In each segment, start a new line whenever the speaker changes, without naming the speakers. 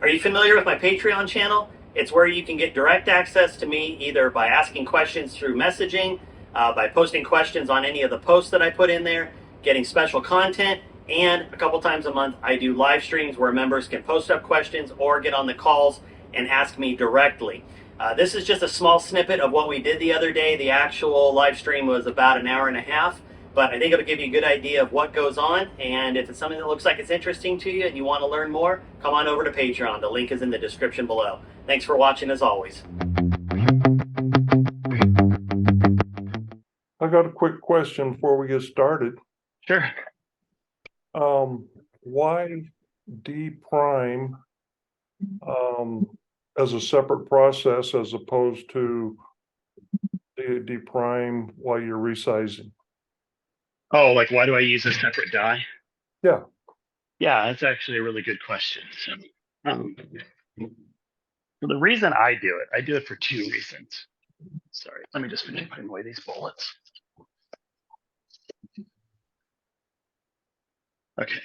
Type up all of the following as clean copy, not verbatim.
Are you familiar with my Patreon channel? It's where you can get direct access to me either by asking questions through messaging, by posting questions on any of the posts that I put in there, getting special content, and a couple times a month I do live streams where members can post up questions or get on the calls and ask me directly. This is just a small snippet of what we did the other day. The actual live stream was about an hour and a half, but I think it'll give you a good idea of what goes on. And if it's something that looks like it's interesting to you and you want to learn more, come on over to Patreon. The link is in the description below. Thanks for watching as always.
I got a quick question before we get started.
Sure.
Why D prime as a separate process as opposed to D prime while you're resizing?
Oh, like why do I use a separate die?
Yeah.
Yeah, that's actually a really good question. So the reason I do it for two reasons. Sorry, let me just finish putting away these bullets. Okay.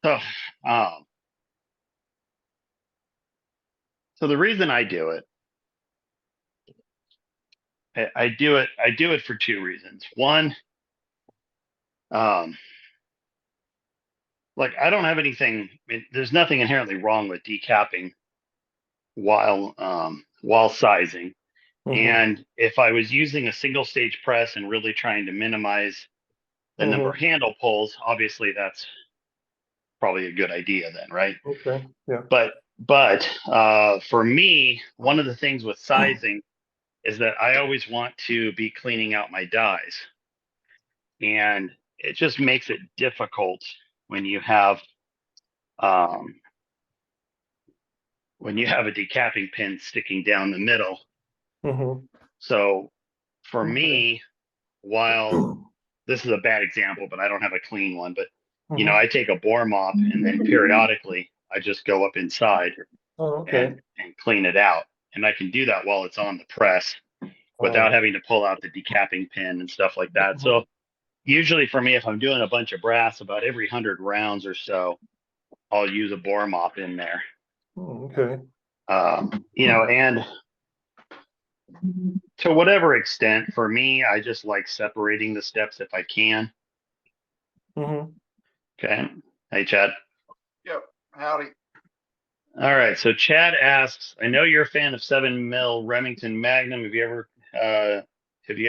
So, so the reason I do it, I do it for two reasons. One, like I don't have anything. There's nothing inherently wrong with decapping while sizing. And if I was using a single stage press and really trying to minimize the number of handle pulls, obviously that's probably a good idea then, right?
Okay. Yeah.
But for me, one of the things with sizing is that I always want to be cleaning out my dies, and it just makes it difficult when you have a decapping pin sticking down the middle. So for me, while this is a bad example, but I don't have a clean one, but you know, I take a bore mop and then periodically I just go up inside and clean it out. And I can do that while it's on the press without having to pull out the decapping pin and stuff like that. So usually for me, if I'm doing a bunch of brass, about every 100 rounds or so, I'll use a bore mop in there. You know, and to whatever extent, for me, I just like separating the steps if I can. Okay. Hey, Chad.
Yep. Howdy.
All right. So Chad asks, I know you're a fan of 7mm Remington Magnum. Have you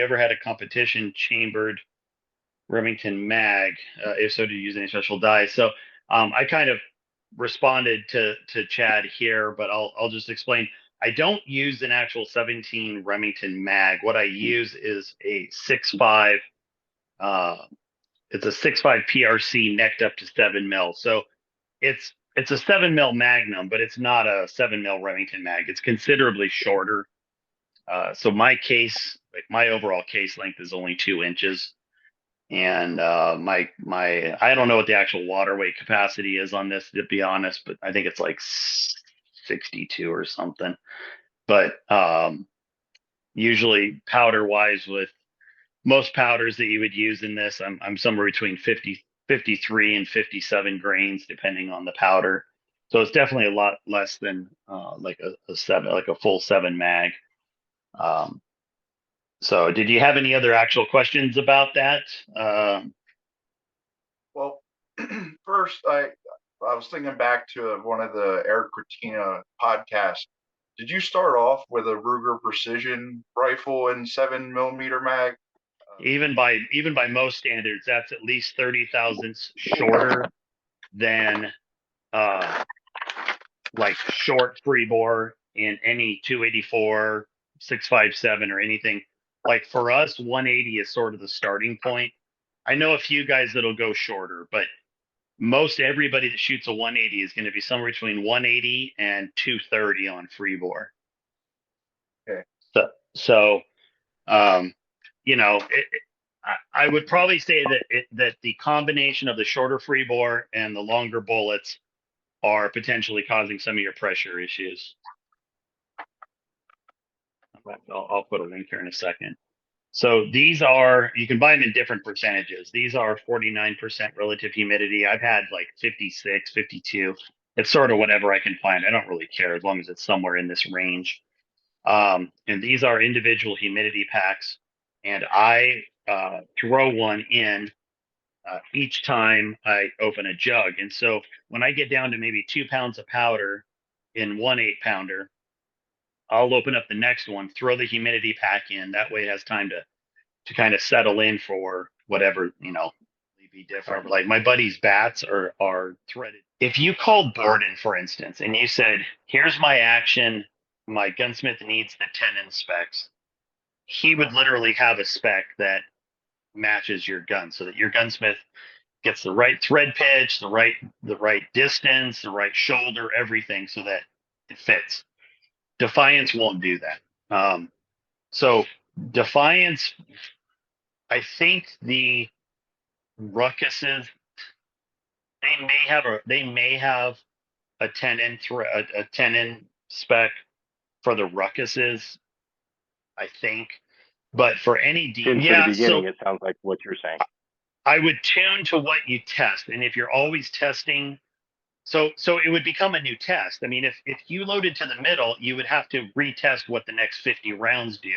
ever had a competition chambered Remington mag? If so, do you use any special dies? So I kind of responded to Chad here, but I'll just explain. I don't use an actual 17 Remington mag. What I use is a 6.5. It's a 6.5 PRC necked up to 7mm. So it's a 7mm Magnum, but it's not a 7mm Remington mag. It's considerably shorter. So my case, like my overall case length is only 2 inches. And my I don't know what the actual water weight capacity is on this, to be honest, but I think it's like 62 or something. But usually powder wise, with most powders that you would use in this, I'm somewhere between 53 and 57 grains depending on the powder. So it's definitely a lot less than like a 7, like a full 7 mag. So did you have any other actual questions about that?
Well, first, I was thinking back to one of the Eric Cortina podcasts. Did you start off with a Ruger Precision rifle and 7mm mag?
Even by most standards, that's at least 30 thousandths shorter than like short free bore in any 284, 6.57 or anything. Like for us, 180 is sort of the starting point. I know a few guys that'll go shorter, but most everybody that shoots a 180 is going to be somewhere between 180 and 230 on free bore.
Okay.
So you know, I would probably say that the combination of the shorter free bore and the longer bullets are potentially causing some of your pressure issues. I'll put a link here in a second. So these are, you can buy them in different percentages. These are 49% relative humidity. I've had like 56, 52. It's sort of whatever I can find. I don't really care as long as it's somewhere in this range. And these are individual humidity packs. And I throw one in each time I open a jug. And so when I get down to maybe 2 pounds of powder in one 8-pounder, I'll open up the next one, throw the humidity pack in. That way it has time to kind of settle in for whatever, be different. Like my buddy's bats are threaded. If you called Borden, for instance, and you said, here's my action, my gunsmith needs the tenon specs, he would literally have a spec that matches your gun so that your gunsmith gets the right thread pitch, the right distance, the right shoulder, everything so that it fits. Defiance won't do that. So Defiance, I think the Ruckuses, they may have a tenon a tenon spec for the Ruckuses, I think. But for any
For the beginning, it sounds like what you're saying.
I would tune to what you test, and if you're always testing, so it would become a new test. I mean, if you loaded to the middle, you would have to retest what the next 50 rounds do,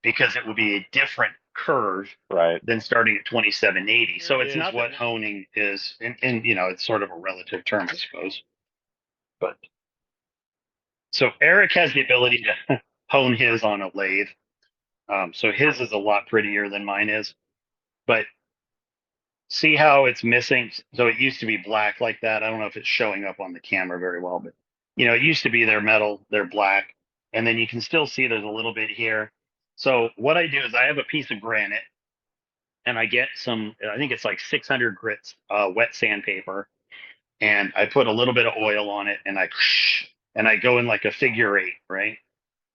because it would be a different curve
Right.
than starting at 2780. So it's not what honing is, and it's sort of a relative term, I suppose. But so Eric has the ability to hone his on a lathe. So his is a lot prettier than mine is, but see how it's missing. So it used to be black like that. I don't know if it's showing up on the camera very well, but it used to be their metal, they're black, and then you can still see there's a little bit here. So what I do is I have a piece of granite, and I get some, I think it's like 600 grits wet sandpaper, and I put a little bit of oil on it, and I go in like a figure 8, right?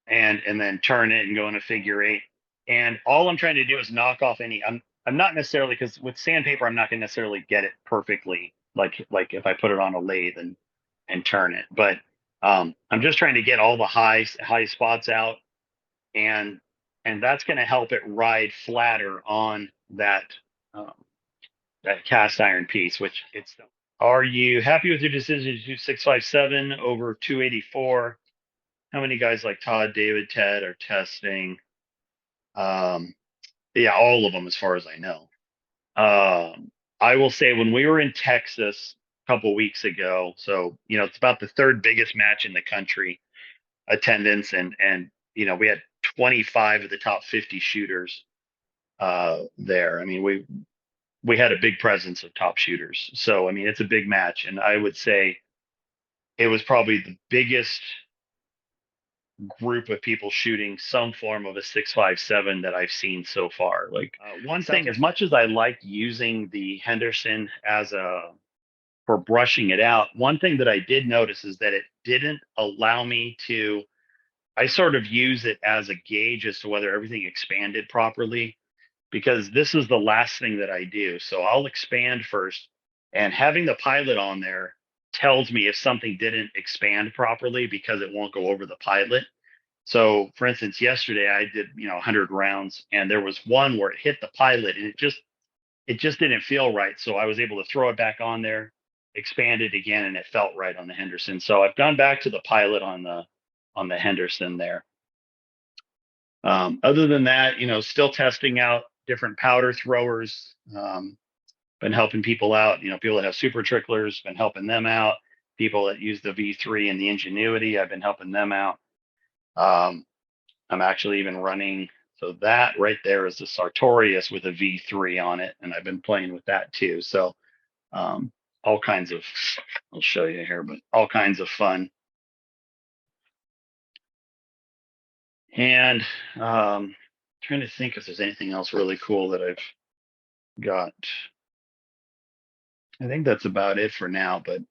And then turn it and go in a figure 8. And all I'm trying to do is knock off any. I'm not necessarily, because with sandpaper I'm not going to necessarily get it perfectly like if I put it on a lathe and turn it. But I'm just trying to get all the high spots out, and that's going to help it ride flatter on that cast iron piece, which it's. Are you happy with your decision to do 657 over 284? How many guys like Todd, David, Ted are testing? Yeah, all of them as far as I know. I will say when we were in Texas a couple weeks ago, so it's about the third biggest match in the country attendance, and we had 25 of the top 50 shooters there. I mean, we had a big presence of top shooters. So I mean, it's a big match, and I would say it was probably the biggest group of people shooting some form of a 657 that I've seen so far. Like one thing, as much as I like using the Henderson for brushing it out, one thing that I did notice is that it didn't allow me to, I sort of use it as a gauge as to whether everything expanded properly, because this is the last thing that I do. So I'll expand first, and having the pilot on there tells me if something didn't expand properly, because it won't go over the pilot. So for instance, yesterday I did 100 rounds, and there was one where it hit the pilot and it just didn't feel right. So I was able to throw it back on there, expand it again, and it felt right on the Henderson. So I've gone back to the pilot on the Henderson there. Other than that, still testing out different powder throwers. Been helping people out, people that have super tricklers, been helping them out. People that use the V3 and the Ingenuity, I've been helping them out. I'm actually even running, so that right there is the Sartorius with a V3 on it, and I've been playing with that too. So all kinds of, I'll show you here, but all kinds of fun. And trying to think if there's anything else really cool that I've got. I think that's about it for now, but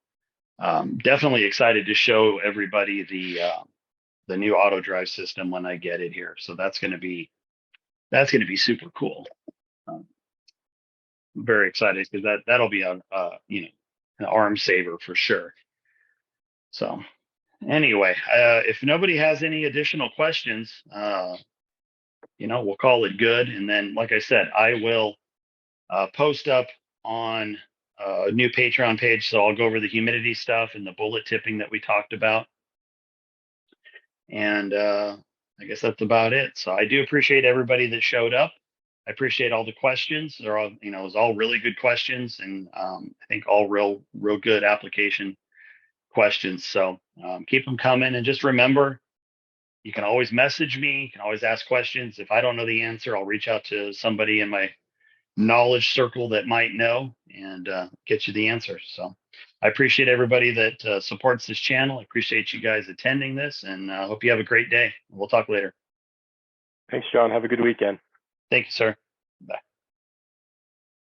definitely excited to show everybody the new auto drive system when I get it here. So that's going to be super cool. I'm very excited, because that'll be an arm saver for sure. So anyway, if nobody has any additional questions, we'll call it good. And then, like I said, I will post up on a new Patreon page. So I'll go over the humidity stuff and the bullet tipping that we talked about. And I guess that's about it. So I do appreciate everybody that showed up. I appreciate all the questions. They're all, it was all really good questions, and I think all real good application questions. So keep them coming, and just remember, you can always message me. You can always ask questions. If I don't know the answer, I'll reach out to somebody in my knowledge circle that might know and get you the answer. So I appreciate everybody that supports this channel. I appreciate you guys attending this, and I hope you have a great day. We'll talk later.
Thanks, John. Have a good weekend.
Thank you, sir. Bye.